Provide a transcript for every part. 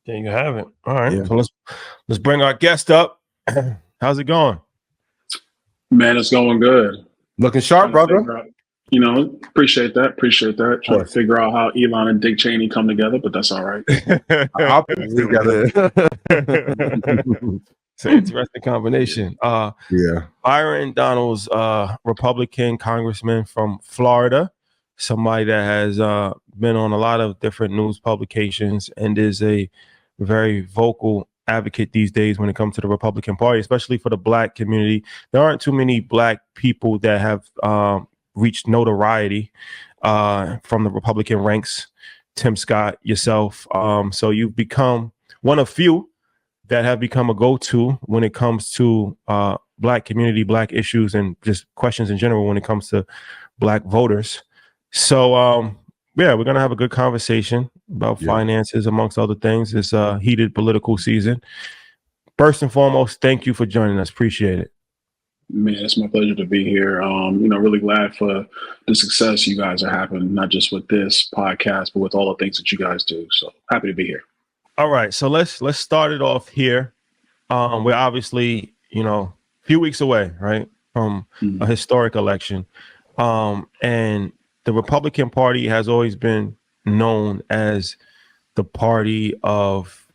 There you have it. All right. Yeah. So let's bring our guest up. How's it going? Man, it's going good. Looking sharp, brother. Appreciate that. Trying to figure out how Elon and Dick Cheney come together, but that's all right. I'll put it together. It's an interesting combination. Yeah. Byron Donald's Republican congressman from Florida, somebody that has been on a lot of different news publications and is a very vocal advocate these days when it comes to the Republican Party, especially for the Black community. There aren't too many Black people that have reached notoriety from the Republican ranks. Tim Scott, yourself. So you've become one of few that have become a go-to when it comes to Black community, Black issues, and just questions in general when it comes to Black voters. So, we're going to have a good conversation about finances, amongst other things. It's a heated political season. First and foremost, thank you for joining us. Appreciate it. Man, it's my pleasure to be here. Really glad for the success you guys are having, not just with this podcast, but with all the things that you guys do. So happy to be here. All right. So let's start it off here. We're obviously, a few weeks away, right, from a historic election. And the Republican Party has always been known as the party of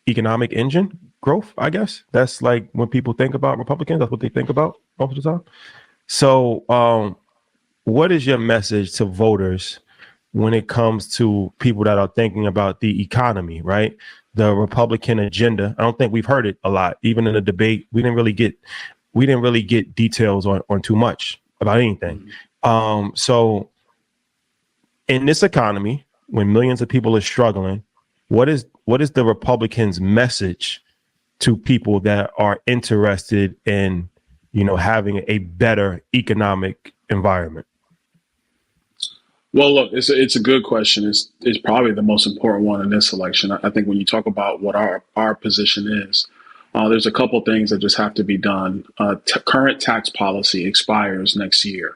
economic engine growth, I guess. That's like when people think about Republicans, that's what they think about most of the time. So what is your message to voters when it comes to people that are thinking about the economy, right? The Republican agenda. I don't think we've heard it a lot. Even in the debate, we didn't really get details on too much about anything. So in this economy, when millions of people are struggling, what is the Republicans' message to people that are interested in, having a better economic environment? Well, look, it's a good question. It's probably the most important one in this election. I think when you talk about what our position is, there's a couple things that just have to be done. Current tax policy expires next year.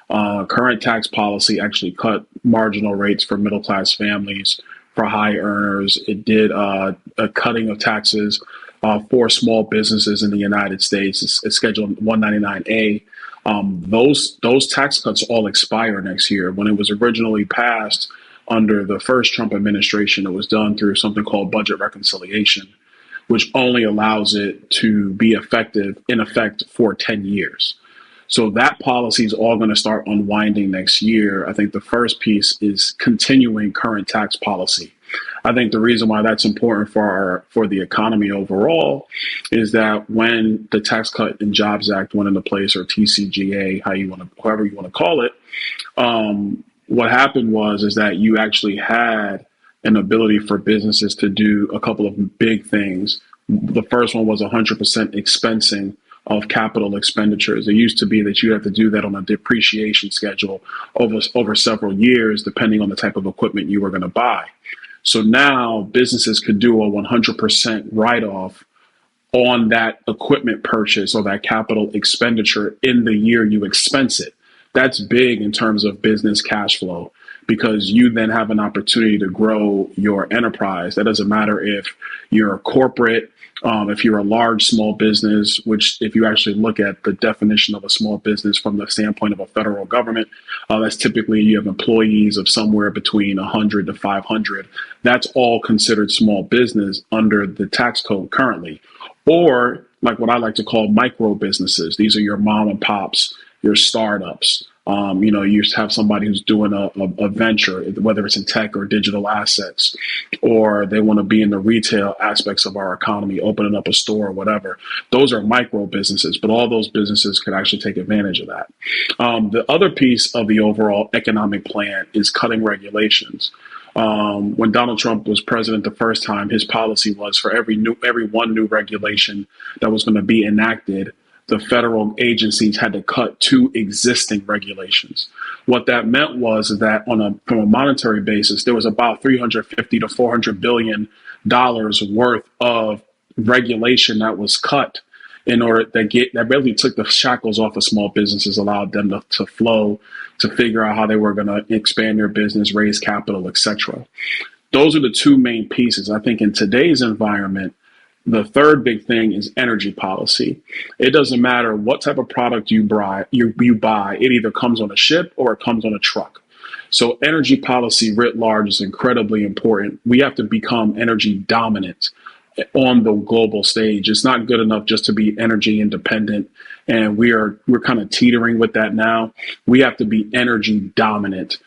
Current tax policy actually cut marginal rates for middle class families, for high earners. It did a cutting of taxes for small businesses in the United States. It's scheduled 199A. Those tax cuts all expire next year. When it was originally passed under the first Trump administration, it was done through something called budget reconciliation, which only allows it to be in effect for 10 years. So that policy is all going to start unwinding next year. I think the first piece is continuing current tax policy. I think the reason why that's important for the economy overall is that when the Tax Cut and Jobs Act went into place, or TCJA, however you want to call it, what happened is that you actually had an ability for businesses to do a couple of big things. The first one was 100% expensing of capital expenditures. It used to be that you have to do that on a depreciation schedule over several years, depending on the type of equipment you were going to buy. So now businesses could do a 100% write-off on that equipment purchase or that capital expenditure in the year you expense it. That's big in terms of business cash flow, because you then have an opportunity to grow your enterprise. That doesn't matter if you're a corporate, if you're a large small business, which if you actually look at the definition of a small business from the standpoint of a federal government, that's typically you have employees of somewhere between 100 to 500. That's all considered small business under the tax code currently. Or like what I like to call micro businesses. These are your mom and pops, your startups. You have somebody who's doing a venture, whether it's in tech or digital assets, or they want to be in the retail aspects of our economy, opening up a store or whatever. Those are micro businesses, but all those businesses could actually take advantage of that. The other piece of the overall economic plan is cutting regulations. When Donald Trump was president the first time, his policy was for every one new regulation that was going to be enacted, the federal agencies had to cut 2 existing regulations. What that meant was that from a monetary basis, there was about $350 to $400 billion worth of regulation that was cut in order that really took the shackles off of small businesses, allowed them to flow, to figure out how they were going to expand their business, raise capital, etc. those are the two main pieces. I think in today's environment, the third big thing is energy policy. It doesn't matter what type of product you buy, you buy, it either comes on a ship or it comes on a truck. So energy policy writ large is incredibly important. We have to become energy dominant on the global stage. It's not good enough just to be energy independent, and we're kind of teetering with that now. We have to be energy dominant.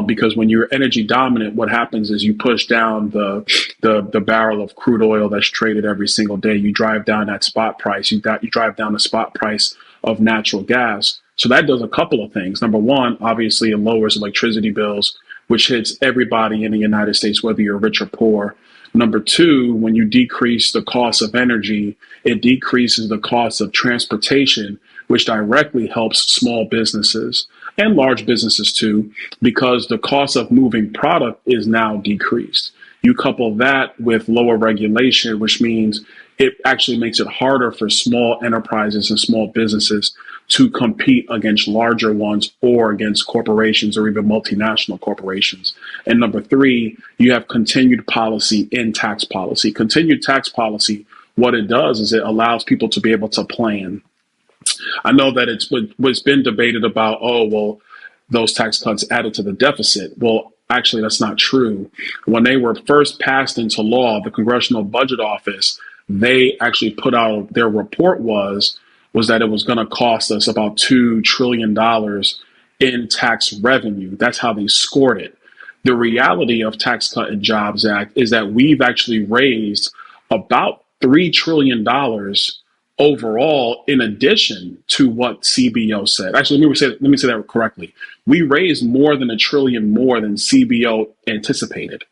Because when you're energy dominant, what happens is you push down the barrel of crude oil that's traded every single day. You drive down that spot price. You drive down the spot price of natural gas. So that does a couple of things. Number one, obviously, it lowers electricity bills, which hits everybody in the United States, whether you're rich or poor. Number two, when you decrease the cost of energy, it decreases the cost of transportation, which directly helps small businesses and large businesses too, because the cost of moving product is now decreased. You couple that with lower regulation, which means it actually makes it harder for small enterprises and small businesses to compete against larger ones or against corporations or even multinational corporations. And number three, you have continued policy in tax policy. Continued tax policy, what it does is it allows people to be able to plan. I know that it's been debated about, oh, well, those tax cuts added to the deficit. Well, actually, that's not true. When they were first passed into law, the Congressional Budget Office, they actually put out their report was that it was going to cost us about $2 trillion in tax revenue. That's how they scored it. The reality of Tax Cut and Jobs Act is that we've actually raised about $3 trillion overall, in addition to what CBO said. Actually, let me say that correctly. We raised more than $1 trillion more than CBO anticipated.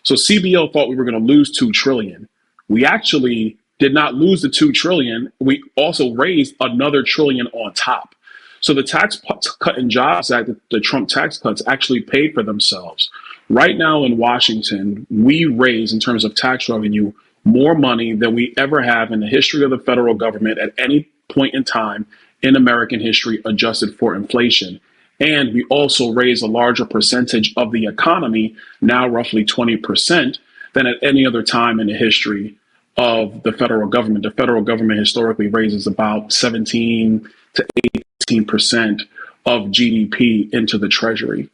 So CBO thought we were going to lose $2 trillion. We actually did not lose the $2 trillion. We also raised another $1 trillion on top. So the Tax Cut and Jobs Act, the Trump tax cuts, actually paid for themselves. Right now in Washington, we raise, in terms of tax revenue, more money than we ever have in the history of the federal government at any point in time in American history, adjusted for inflation. And we also raise a larger percentage of the economy, now roughly 20%, than at any other time in the history of the federal government. The federal government historically raises about 17 to 18% of GDP into the Treasury.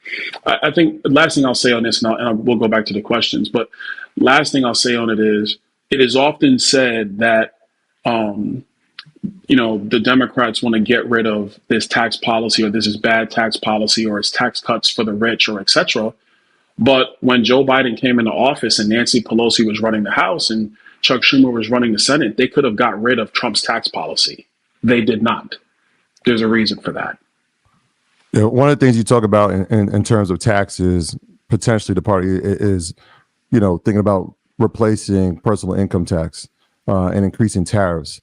I think the last thing I'll say on this, and we'll go back to the questions, but last thing I'll say on it is often said that, the Democrats want to get rid of this tax policy, or this is bad tax policy, or it's tax cuts for the rich, or et cetera. But when Joe Biden came into office and Nancy Pelosi was running the House and Chuck Schumer was running the Senate, they could have got rid of Trump's tax policy. They did not. There's a reason for that. Yeah, one of the things you talk about in terms of taxes, potentially the party is, thinking about replacing personal income tax and increasing tariffs.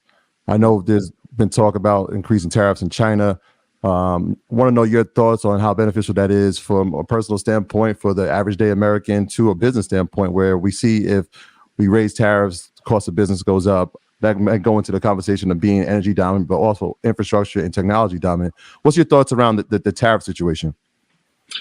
I know there's been talk about increasing tariffs in China. Want to know your thoughts on how beneficial that is from a personal standpoint for the average day American to a business standpoint, where we see if we raise tariffs, the cost of business goes up. That might go into the conversation of being energy dominant, but also infrastructure and technology dominant. What's your thoughts around the tariff situation?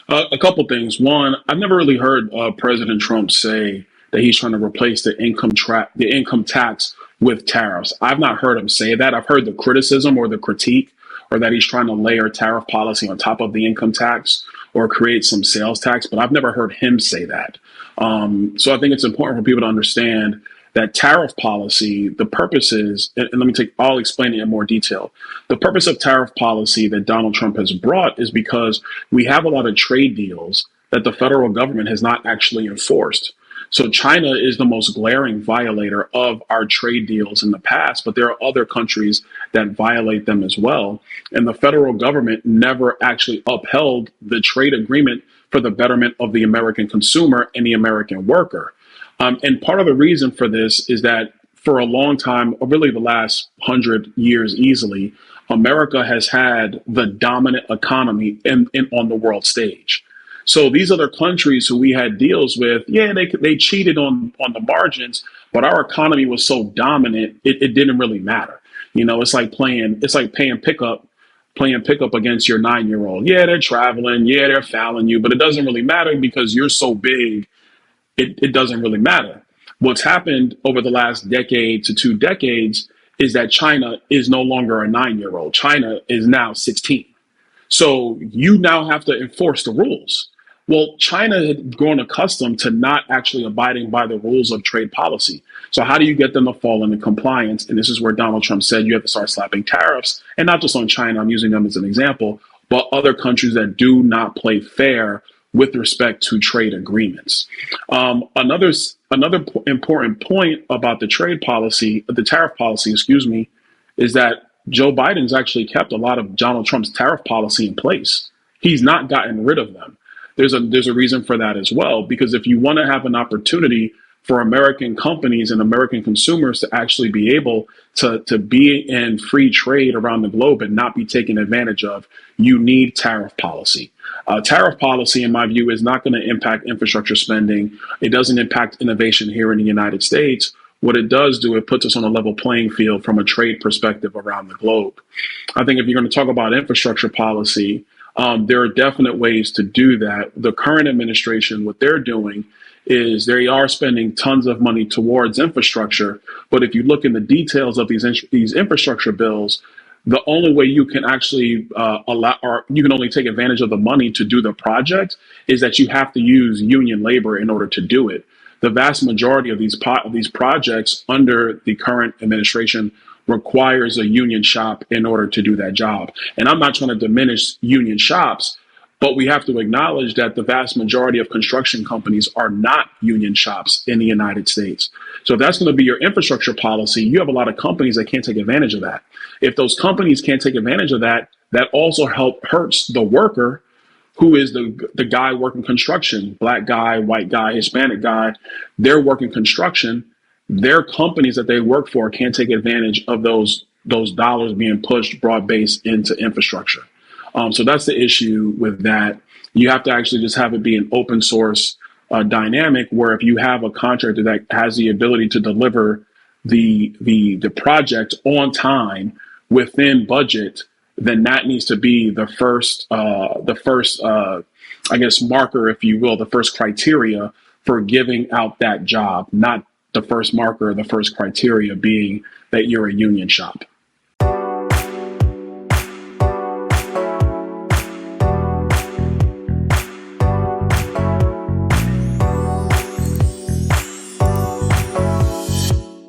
A couple things. One, I've never really heard President Trump say that he's trying to replace the income tax with tariffs. I've not heard him say that. I've heard the criticism or the critique, or that he's trying to layer tariff policy on top of the income tax or create some sales tax, but I've never heard him say that. So I think it's important for people to understand that tariff policy, the purpose is, and I'll explain it in more detail. The purpose of tariff policy that Donald Trump has brought is because we have a lot of trade deals that the federal government has not actually enforced. So China is the most glaring violator of our trade deals in the past, but there are other countries that violate them as well. And the federal government never actually upheld the trade agreement for the betterment of the American consumer and the American worker. And part of the reason for this is that for a long time, really the last 100 years easily, America has had the dominant economy on the world stage. So these other countries who we had deals with, they cheated on the margins, but our economy was so dominant, it didn't really matter. It's like playing pickup against your 9-year-old. Yeah, they're traveling. Yeah, they're fouling you, but it doesn't really matter because you're so big it doesn't really matter. What's happened over the last decade to 2 decades is that China is no longer a 9-year-old. China is now 16. So you now have to enforce the rules. Well, China had grown accustomed to not actually abiding by the rules of trade policy. So how do you get them to fall into compliance? And this is where Donald Trump said you have to start slapping tariffs, and not just on China. I'm using them as an example, but other countries that do not play fair with respect to trade agreements. Another important point about the trade policy, the tariff policy, excuse me, is that Joe Biden's actually kept a lot of Donald Trump's tariff policy in place. He's not gotten rid of them. There's a reason for that as well, because if you want to have an opportunity for American companies and American consumers to actually be able to be in free trade around the globe and not be taken advantage of, you need tariff policy. Tariff policy, in my view, is not going to impact infrastructure spending. It doesn't impact innovation here in the United States. What it does do, it puts us on a level playing field from a trade perspective around the globe. I think if you're going to talk about infrastructure policy, there are definite ways to do that. The current administration, what they're doing is they are spending tons of money towards infrastructure. But if you look in the details of these infrastructure bills, the only way you can actually you can only take advantage of the money to do the project is that you have to use union labor in order to do it. The vast majority of these projects under the current administration requires a union shop in order to do that job. And I'm not trying to diminish union shops, but we have to acknowledge that the vast majority of construction companies are not union shops in the United States. So if that's going to be your infrastructure policy, you have a lot of companies that can't take advantage of that. If those companies can't take advantage of that, that also hurts the worker, who is the guy working construction, black guy, white guy, Hispanic guy. They're working construction. Their companies that they work for can't take advantage of those dollars being pushed broad-based into infrastructure. So that's the issue with that. You have to actually just have it be an open source dynamic where if you have a contractor that has the ability to deliver the project on time within budget, then that needs to be the first I guess marker, if you will, the first criteria for giving out that job, not the first marker, the first criteria being that you're a union shop.